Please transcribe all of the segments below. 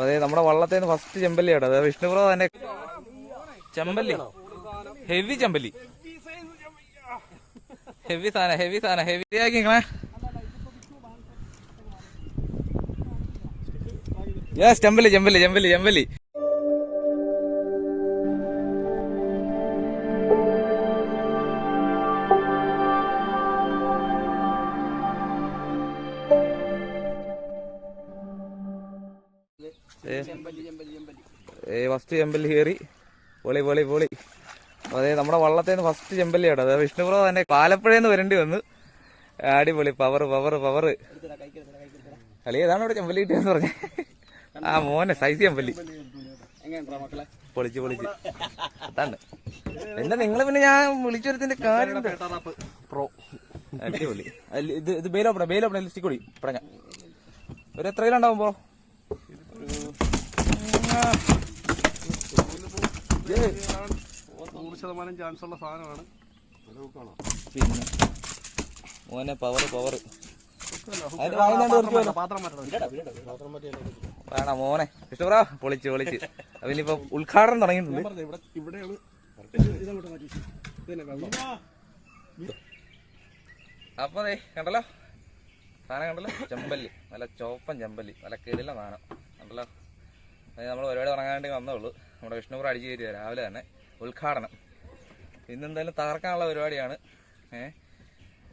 അതെ നമ്മുടെ വള്ളത്തേന്ന് ഫസ്റ്റ് ചെമ്പല്ലി കേട്ടോ. അതെ വിഷ്ണുപ്രഭ തന്നെ ചെമ്പല്ലി, ഹെവി ചെമ്പല്ലി, ഹെവി സാധനം ഹെവി ആക്കി നിങ്ങളെ. യെസ് ചെമ്പല്ലി ചെമ്പല്ലി ചെമ്പല്ലി ചെമ്പല്ലി. ഫസ്റ്റ് ചെമ്പല്ലി കയറി. പൊളി പൊളി പൊളി. അതെ നമ്മുടെ വള്ളത്തേന്ന് ഫസ്റ്റ് ചെമ്പല്ലി കേട്ടോ. അതെ വിഷ്ണുപ്രഭ തന്നെ ആലപ്പുഴയിൽ വരേണ്ടി വന്നു. അടിപൊളി പവർ പവർ പവർ. കളി ഏതാണ് ഇവിടെ ചെമ്പല്ലി കിട്ടിയെന്ന് പറഞ്ഞേ. ആ മോനെ സൈസ് ചെമ്പല്ലി പൊളിച്ച് പൊളിച്ച്. അതാണ് എന്താ നിങ്ങള് പിന്നെ ഞാൻ വിളിച്ചൊരുത്തിന്റെ കാര്യം. അടിപൊളി. ഇത് ബെയിലോപ്പണ ലിസ്റ്റിക് കൂടി പറഞ്ഞ ഒരു എത്ര കിലോ ഉണ്ടാവുമ്പോ? 100% ചാൻസ് ഉള്ള സാധനമാണ്. പിന്നെ മോനെ പവർ പവർ വേണ മോനെ ഇഷ്ടപ്പെടാ. പൊളിച്ച് പൊളിച്ച്. അതിനിപ്പോ ഉദ്ഘാടനം തുടങ്ങിയിട്ടുണ്ട്. അപ്പൊ അതെ കണ്ടല്ലോ സാധനം കണ്ടല്ലോ. ചെമ്പല്ലി നല്ല ചോപ്പൻ ചെമ്പല്ലി, നല്ല കിടില സാധനം കണ്ടല്ലോ. നമ്മൾ പരിപാടി തുടങ്ങാൻ വന്നേ ഉള്ളൂ. നമ്മുടെ വിഷ്ണുപ്രഭ അടിച്ചു കയറ്റിയ രാവിലെ തന്നെ ഉദ്ഘാടനം. ഇന്നെന്തായാലും തകർക്കാനുള്ള പരിപാടിയാണ്.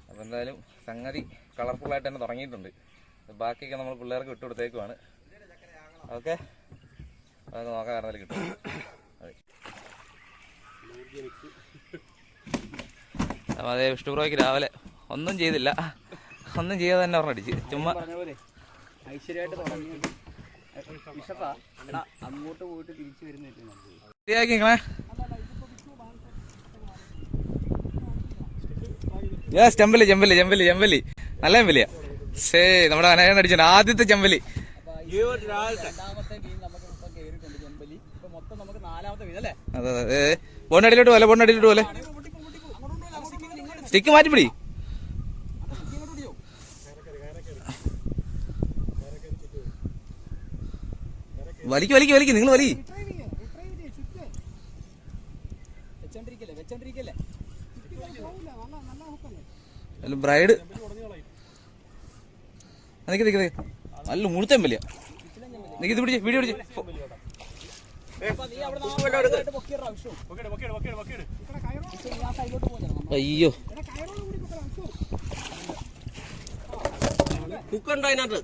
അപ്പം എന്തായാലും സംഗതി കളർഫുള്ളായിട്ട് തന്നെ തുടങ്ങിയിട്ടുണ്ട്. ബാക്കിയൊക്കെ നമ്മൾ പിള്ളേർക്ക് വിട്ടുകൊടുത്തേക്കുവാണ്. ഓക്കെ അതൊക്കെ നോക്കാൻ കാരണം കിട്ടും. അപ്പം അതേ വിഷ്ണുപ്രഭയ്ക്ക് രാവിലെ ഒന്നും ചെയ്തില്ല, ഒന്നും ചെയ്യാതെ തന്നെ പറഞ്ഞടിച്ച് ചുമ്മാ അങ്ങോട്ട് പോയിട്ട് തിരിച്ചു വരുന്നില്ല. യെസ് ചെമ്പല്ലി ചെമ്പല്ലി ചെമ്പല്ലി ചെമ്പല്ലി നല്ല ചെമ്പല്ലിയാ. ശേ നമ്മുടെ അനയൻ അടിച്ചിട്ടുണ്ട് ആദ്യത്തെ ചെമ്പല്ലി. അതെ അതെ ബോണ്ടടിയിലോട്ട് പോലെ ബോണ്ടടിയിലോട്ട് പോലെ സ്റ്റിക്ക് മാറ്റിപ്പിടി. വലിക്ക് വലിക്ക് വലിക്ക് നിങ്ങൾ വലി. ബ്രൈഡ് നിക്ക് നിക്ക് നല്ല മുഴുത്തമ്പല്ലിയ. നിക്ക് ഇത് പിടിച്ച് വീഡിയോ പിടിച്ച്. അയ്യോ കുക്കുണ്ടോ അതിനകത്ത്?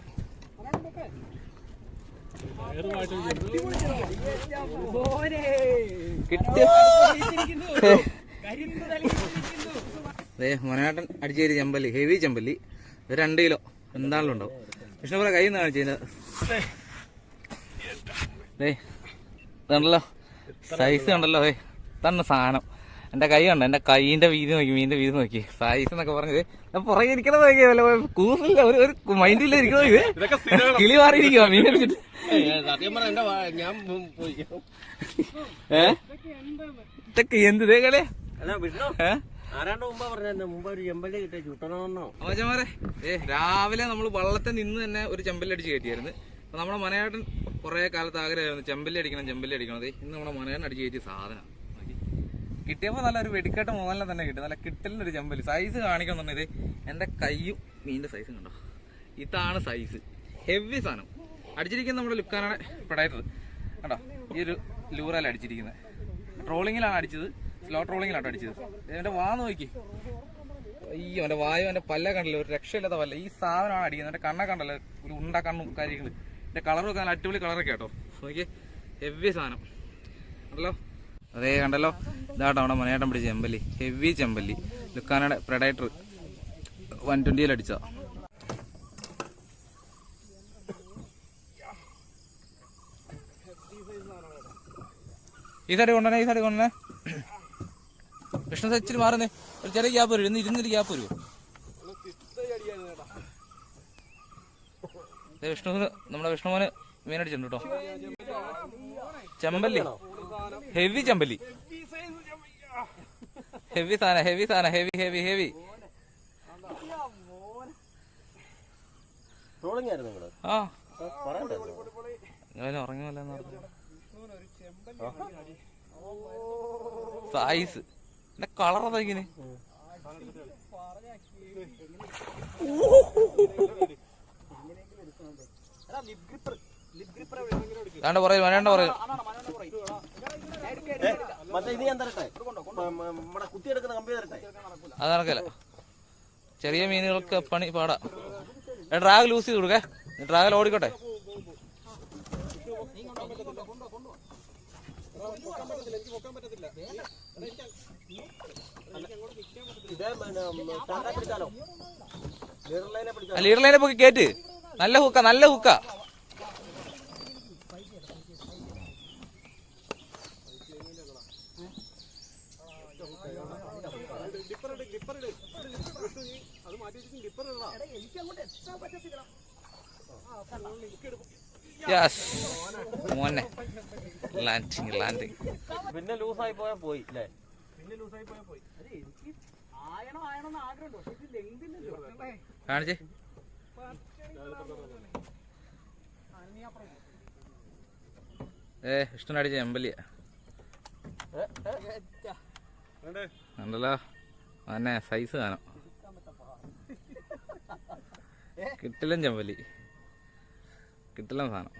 മോനാട്ടൻ അടിച്ചേരി ചെമ്പല്ലി, ഹെവി ചെമ്പല്ലി. 2 കിലോ എന്താണല്ലോ ഉണ്ടാവും. വിഷ്ണുപ്രഭ കയ്യിൽ നിന്ന് കാണിച്ചത് ഇതുണ്ടല്ലോ, സൈസ് കണ്ടല്ലോ. തന്നെ സാധനം എന്റെ കൈ കണ്ടോ, എന്റെ കൈയിന്റെ വീതി നോക്കി, മീനിന്റെ വീതി നോക്കി. സൈസ് എന്നൊക്കെ പറഞ്ഞത് പുറകെ ഇരിക്കുന്നത് നോക്കിയല്ലോ. കൂസില്ല, ഒരു മൈൻഡില്ല ഇരിക്കുന്നത്. ഇത് കിളി മാറിയിരിക്കുക മീൻ അടിച്ചിട്ട്. ഇതൊക്കെ എന്ത് കളി. രാവിലെ നമ്മൾ വള്ളത്തെ നിന്ന് തന്നെ ഒരു ചെമ്പല്ലി അടിച്ച് കയറ്റിയായിരുന്നു. അപ്പൊ നമ്മുടെ മനേട്ടൻ കുറെ കാലത്ത് ആഗ്രഹമായിരുന്നു ചെമ്പല്ലി അടിക്കണം ചെമ്പല്ലി അടിക്കണത്. ഇന്ന് നമ്മുടെ മനേട്ടൻ അടിച്ച് കയറ്റിയ സാധനം കിട്ടിയപ്പോ നല്ല ഒരു വെടിക്കെട്ട മോഹനെ തന്നെ കിട്ടി. നല്ല കിട്ടലിനൊരു ചെമ്പല്ലി. സൈസ് കാണിക്കണം ഇത് എന്റെ കയ്യും മീനിന്റെ സൈസും കണ്ടോ. ഇതാണ് സൈസ്, ഹെവി സാധനം. അടിച്ചിരിക്കുന്നത് നമ്മുടെ ലുക്കാനാണ് പെടായിട്ടത് കണ്ടോ. ഈ ഒരു ലൂറയിൽ അടിച്ചിരിക്കുന്നത്. ട്രോളിങ്ങിലാണ് അടിച്ചത്, സ്ലോ ട്രോളിങ്ങിലാണ് അടിച്ചത്. എന്റെ വാ നോക്കി, അയ്യോ എന്റെ വായു എന്റെ പല്ല കണ്ടല്ലോ, ഒരു രക്ഷയില്ലാത്ത പല്ല. ഈ സാധനമാണ് അടിക്കുന്നത്. എന്റെ കണ്ണ കണ്ടല്ലോ, ഒരു ഉണ്ട കണ്ണും കാര്യങ്ങള്. എന്റെ കളറും ഒക്കെ നല്ല അടിപൊളി കളറൊക്കെ കേട്ടോ. നോക്കിയേ ഹെവി സാധനം കണ്ടല്ലോ. അതേ കണ്ടല്ലോ, ഇതാട്ടോ നമ്മുടെ മനേട്ടൻ പിടിച്ച ചെമ്പല്ലി, ഹെവി ചെമ്പല്ലി. ലുക്കാനയുടെ പ്രെഡേറ്റർ 120 അടിച്ച. ഈ സൈഡ് കൊണ്ടുവന്നെ, ഈ സൈഡ് കൊണ്ടുവന്നെ. വിഷ്ണു സച്ചിൽ മാറുന്നേ, ഒരു ചെറിയ ഗ്യാപ്പ് വരും, ഇരുന്നൊരു ഗ്യാപ്പ് വരുമോ? വിഷ്ണു നമ്മുടെ വിഷ്ണുമോന് മീനടിച്ചിട്ടുണ്ട് കേട്ടോ. ചെമ്പല്ലി, ഹെവി ചെമ്പല്ലി, ഹെവി സാധനം, ഹെവി സാധനം, ഹെവി ഹെവി ഹെവി. ആ ഉറങ്ങിയല്ലോ സൈസ് എന്റെ കളർ അതാ ഇങ്ങനെ. വേണ്ട പറയൂ വരേണ്ട പറയൂ. അത് നടക്കല്ല, ചെറിയ മീനുകൾക്ക് പണി പാടാ. ഡ്രാഗ് ലൂസ് ചെയ്ത് കൊടുക്കേ, ഡ്രാഗൽ ഓടിക്കോട്ടെ. ലീഡർ ലൈനെ പൊക്കി കേറ്റ്. നല്ല ഹുക്ക, നല്ല ഹുക്ക. മോനെ ലാൻഡിങ് പിന്നെ ലൂസായി പോയാൽ പോയി അല്ലേ? കാണിച്ചേ. ഇഷ്ടനടിച്ച ചെമ്പല്ലിയ ഉണ്ടല്ലോ മോനെ, സൈസ് കാണാം. കിട്ടില്ല ചെമ്പല്ലി, കിട്ടില്ല സാധനം.